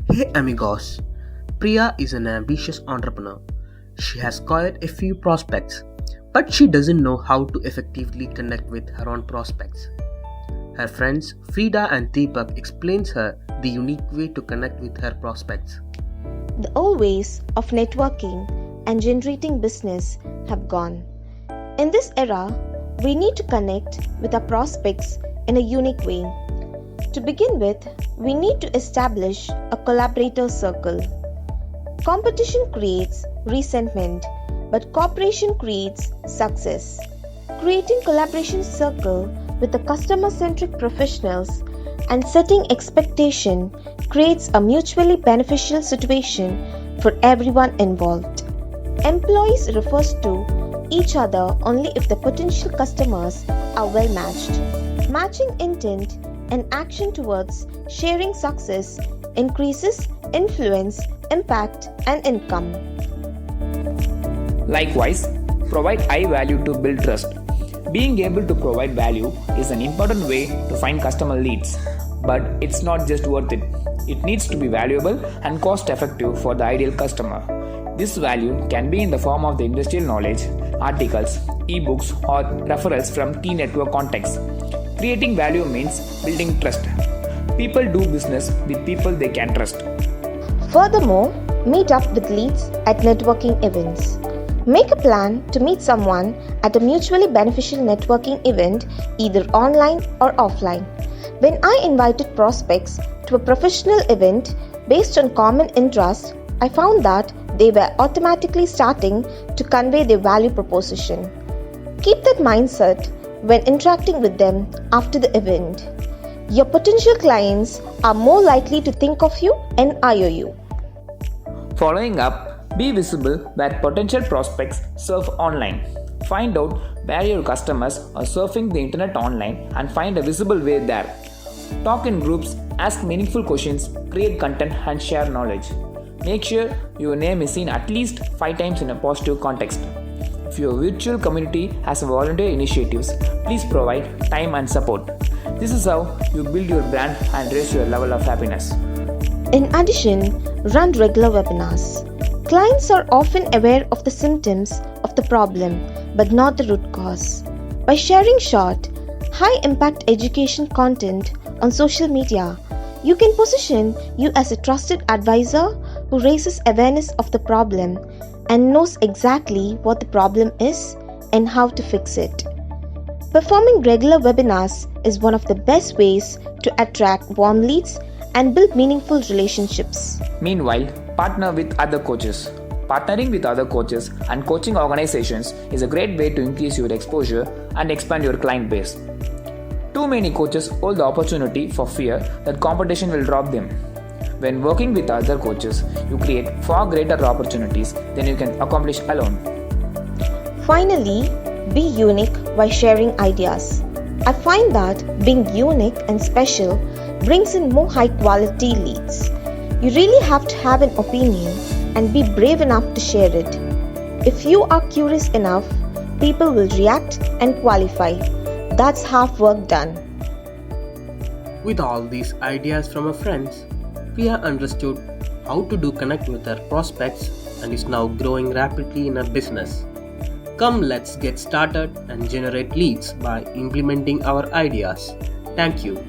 Hey amigos, Priya is an ambitious entrepreneur. She has acquired a few prospects, but she doesn't know how to effectively connect with her own prospects. Her friends Frida and Deepak explains her the unique way to connect with her prospects. The old ways of networking and generating business have gone. In this era, we need to connect with our prospects in a unique way. To begin with, we need to establish a collaborator circle. Competition creates resentment, but cooperation creates success. Creating collaboration circle with the customer-centric professionals and setting expectation creates a mutually beneficial situation for everyone involved. Employees refers to each other only if the potential customers are well matched. Matching intent and action towards sharing success increases influence, impact, and income. Likewise, provide high value to build trust. Being able to provide value is an important way to find customer leads, but it's not just worth it. It needs to be valuable and cost effective for the ideal customer. This value can be in the form of the industrial knowledge, articles, ebooks, or referrals from key network contacts. Creating value means building trust. People do business with people they can trust. Furthermore, meet up with leads at networking events. Make a plan to meet someone at a mutually beneficial networking event either online or offline. When I invited prospects to a professional event based on common interest, I found that they were automatically starting to convey their value proposition. Keep that mindset when interacting with them after the event. Your potential clients are more likely to think of you and hire you. Following up, be visible where potential prospects surf online. Find out where your customers are surfing the internet online and find a visible way there. Talk in groups, ask meaningful questions, create content, and share knowledge. Make sure your name is seen at least 5 times in a positive context. If your virtual community has volunteer initiatives, please provide time and support. This is how you build your brand and raise your level of happiness. In addition, run regular webinars. Clients are often aware of the symptoms of the problem but not the root cause. By sharing short, high impact education content on social media, you can position you as a trusted advisor who raises awareness of the problem and knows exactly what the problem is and how to fix it. Performing regular webinars is one of the best ways to attract warm leads and build meaningful relationships. Meanwhile, partner with other coaches. Partnering with other coaches and coaching organizations is a great way to increase your exposure and expand your client base. Too many coaches hold the opportunity for fear that competition will drop them. When working with other coaches, you create far greater opportunities than you can accomplish alone. Finally, be unique by sharing ideas. I find that being unique and special brings in more high quality leads. You really have to have an opinion and be brave enough to share it. If you are curious enough, people will react and qualify. That's half work done. With all these ideas from her friends, Priya understood how to connect with her prospects and is now growing rapidly in her business. Come, let's get started and generate leads by implementing our ideas. Thank you.